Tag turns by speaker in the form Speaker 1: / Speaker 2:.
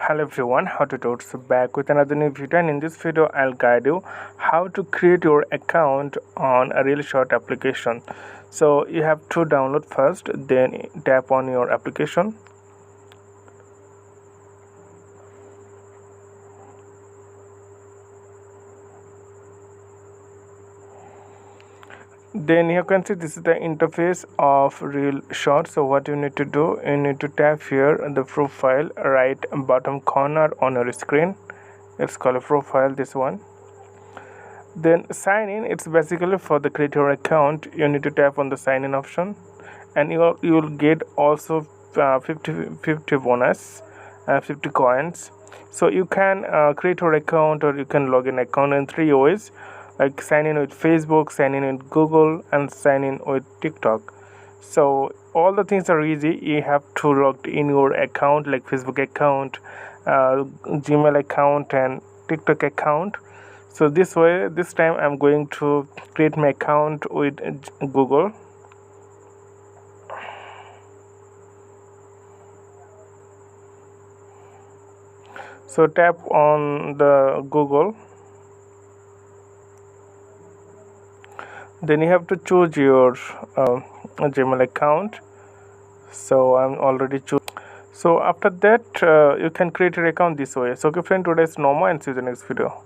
Speaker 1: Hello everyone, how to do it? So back with another new video, and in this video I'll guide you how to create your account on a Reelshort application. So you have to download first, then tap on your application. Then you can see this is the interface of Reelshort. So what you need to do, you need to tap here in the profile right bottom corner on your screen. It's called a profile, this one. Then sign in, it's basically for the create your account. You need to tap on the sign in option, and you will get also 50 bonus, 50 coins. So you can create your account, or you can log in account in 3 ways, like sign in with Facebook, sign in with Google, and sign in with TikTok. So all the things are easy. You have to log in your account, like Facebook account, Gmail account, and TikTok account. So this way, this time I'm going to create my account with Google. So tap on the Google. Then you have to choose your Gmail account. So I'm already choose. So after that, you can create your account this way. So okay friend, today's no more, and see you in the next video.